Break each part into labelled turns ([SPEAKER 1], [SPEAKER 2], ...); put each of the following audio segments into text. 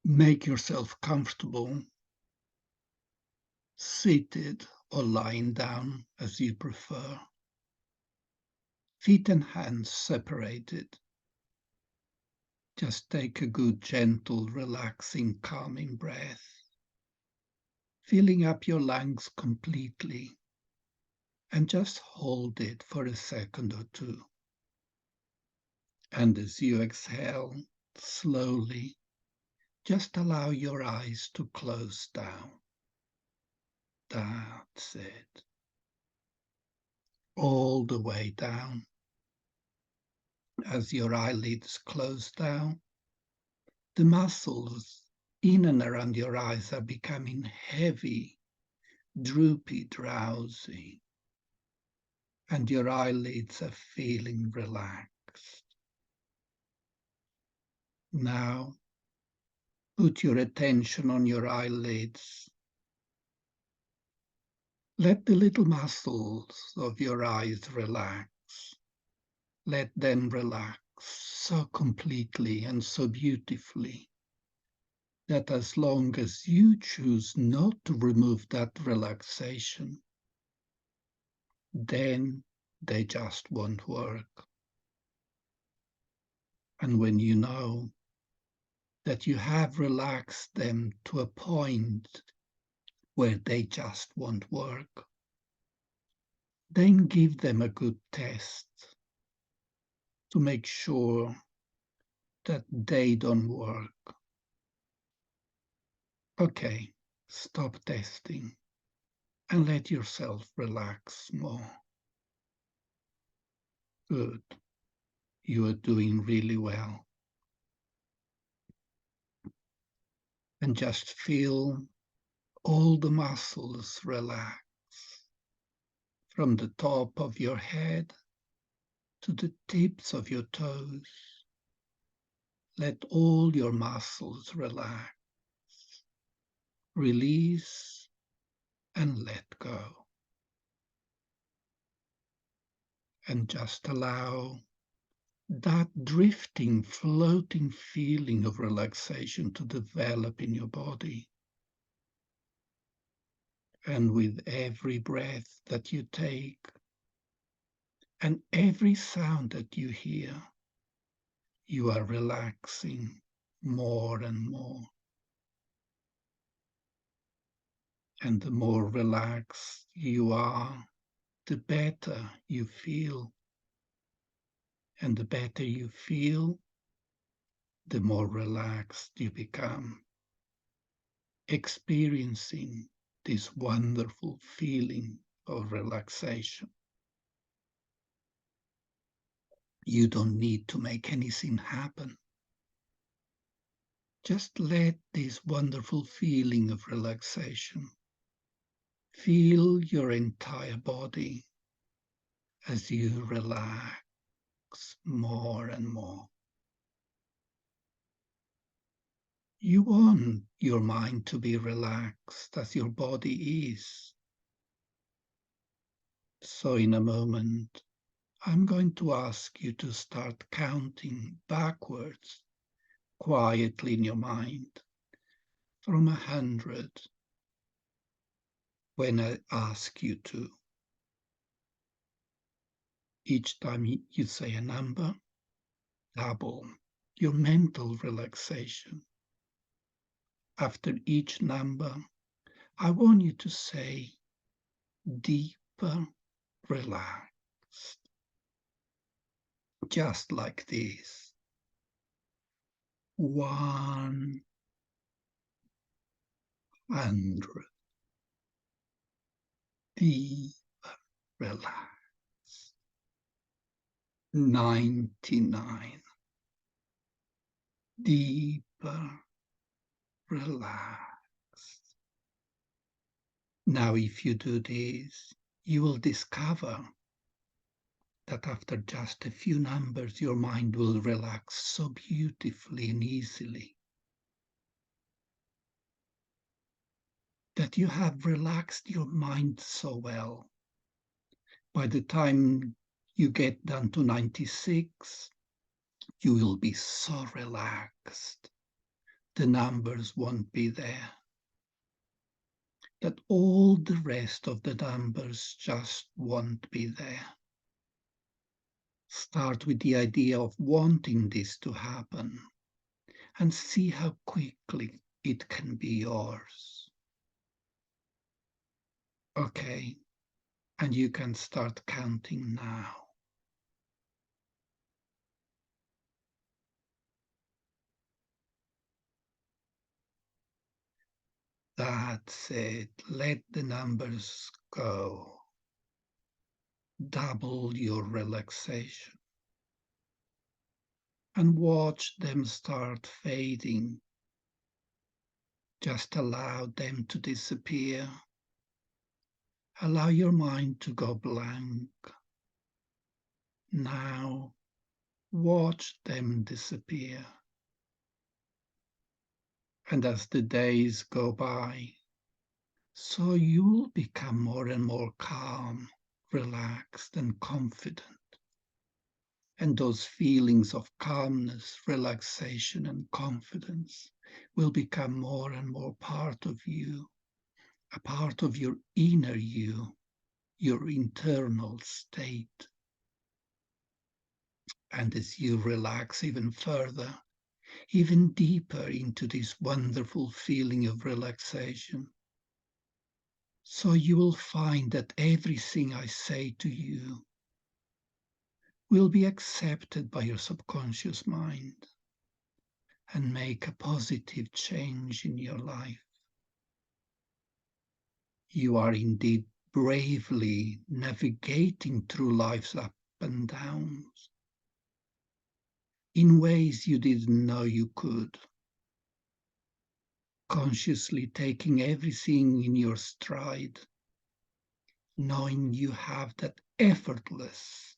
[SPEAKER 1] Make yourself comfortable, seated or lying down as you prefer. Feet and hands separated. Just take a good, gentle, relaxing, calming breath, filling up your lungs completely, and just hold it for a second or two. And as you exhale, slowly, just allow your eyes to close down. That's it. All the way down. As your eyelids close down, the muscles in and around your eyes are becoming heavy, droopy, drowsy, and your eyelids are feeling relaxed. Now, put your attention on your eyelids. Let the little muscles of your eyes relax. Let them relax so completely and so beautifully that as long as you choose not to remove that relaxation, then they just won't work. And when you know that you have relaxed them to a point where they just won't work, then give them a good test to make sure that they don't work. Okay, stop testing and let yourself relax more. Good. You are doing really well. And just feel all the muscles relax from the top of your head to the tips of your toes. Let all your muscles relax. Release and let go. And just allow that drifting, floating feeling of relaxation to develop in your body. And with every breath that you take and every sound that you hear, you are relaxing more and more. And the more relaxed you are, the better you feel. And the better you feel, the more relaxed you become, experiencing this wonderful feeling of relaxation. You don't need to make anything happen. Just let this wonderful feeling of relaxation fill your entire body as you relax more and more. You want your mind to be relaxed as your body is. So in a moment, I'm going to ask you to start counting backwards quietly in your mind from 100 when I ask you to. Each time you say a number, double your mental relaxation. After each number, I want you to say deeper relaxed. Just like this. 100. 'Deeper relaxed. 99. Deeper relaxed. Now, if you do this, you will discover that after just a few numbers, your mind will relax so beautifully and easily that you have relaxed your mind so well. By the time you get down to 96, you will be so relaxed the numbers won't be there. That all the rest of the numbers just won't be there. Start with the idea of wanting this to happen and see how quickly it can be yours. Okay, and you can start counting now. That's it. Let the numbers go. Double your relaxation. And watch them start fading. Just allow them to disappear. Allow your mind to go blank. Now, watch them disappear. And as the days go by, so you'll become more and more calm, relaxed, and confident. And those feelings of calmness, relaxation, and confidence will become more and more part of you, a part of your inner you, your internal state. And as you relax even further, even deeper into this wonderful feeling of relaxation, so you will find that everything I say to you will be accepted by your subconscious mind and make a positive change in your life. You are indeed bravely navigating through life's ups and downs in ways you didn't know you could, consciously taking everything in your stride, knowing you have that effortless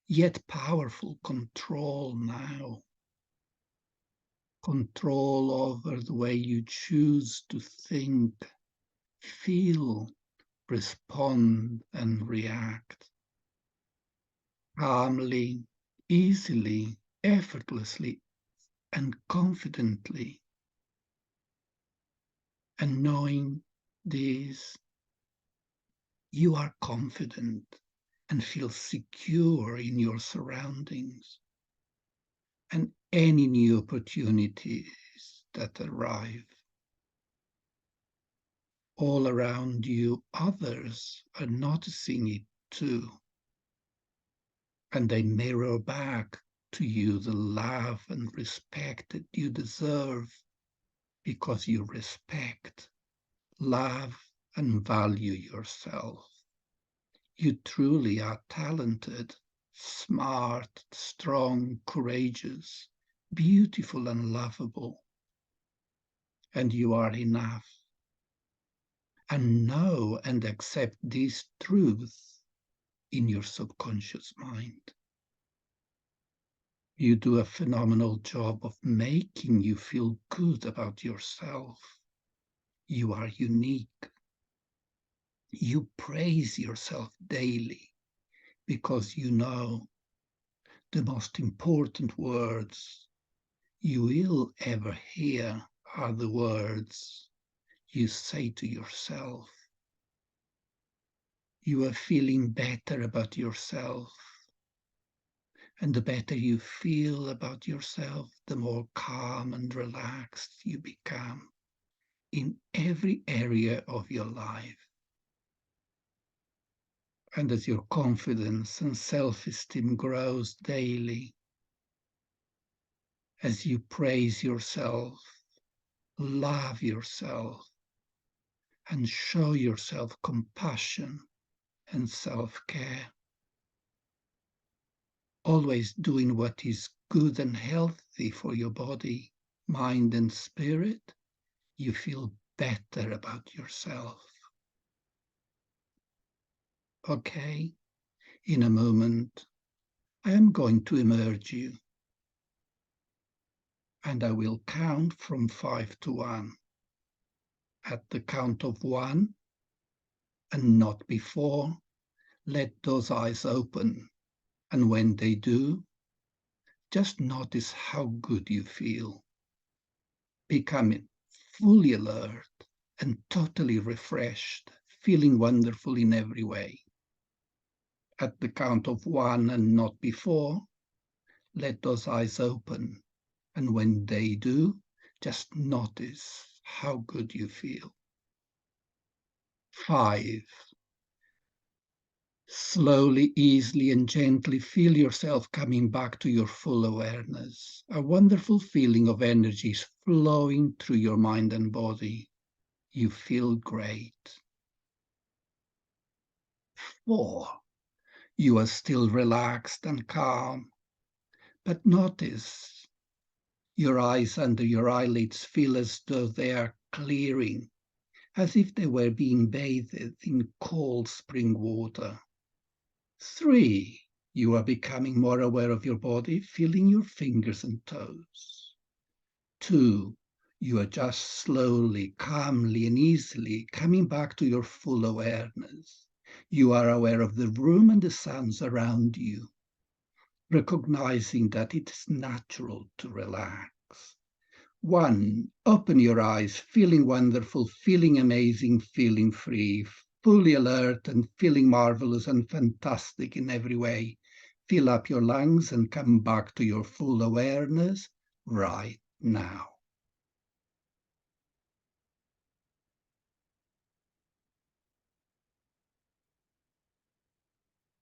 [SPEAKER 1] yet powerful control now. Control over the way you choose to think, feel, respond, and react. Calmly, easily, effortlessly, and confidently. And knowing this, you are confident and feel secure in your surroundings and any new opportunities that arrive. All around you, others are noticing it too, and they mirror back to you the love and respect that you deserve because you respect, love, and value yourself. You truly are talented, smart, strong, courageous, beautiful, and lovable. And you are enough. And know and accept this truth in your subconscious mind. You do a phenomenal job of making you feel good about yourself. You are unique. You praise yourself daily because you know the most important words you will ever hear are the words you say to yourself. You are feeling better about yourself. And the better you feel about yourself, the more calm and relaxed you become in every area of your life. And as your confidence and self-esteem grows daily, as you praise yourself, love yourself, and show yourself compassion and self-care, always doing what is good and healthy for your body, mind, and spirit, you feel better about yourself. Okay, in a moment, I am going to immerse you, and I will count from 5 to 1. At the count of 1, and not before, let those eyes open, and when they do, just notice how good you feel. becoming fully alert and totally refreshed, feeling wonderful in every way. At the count of 1 and not before, let those eyes open. And when they do, just notice how good you feel. 5. Slowly, easily, and gently feel yourself coming back to your full awareness. A wonderful feeling of energy is flowing through your mind and body. You feel great. 4. You are still relaxed and calm, but notice your eyes under your eyelids feel as though they are clearing, as if they were being bathed in cold spring water. 3. You are becoming more aware of your body, feeling your fingers and toes. 2. You are just slowly, calmly, and easily coming back to your full awareness. You are aware of the room and the sounds around you, recognizing that it is natural to relax. 1. Open your eyes, feeling wonderful, feeling amazing, feeling free, fully alert and feeling marvelous and fantastic in every way. Fill up your lungs and come back to your full awareness right now.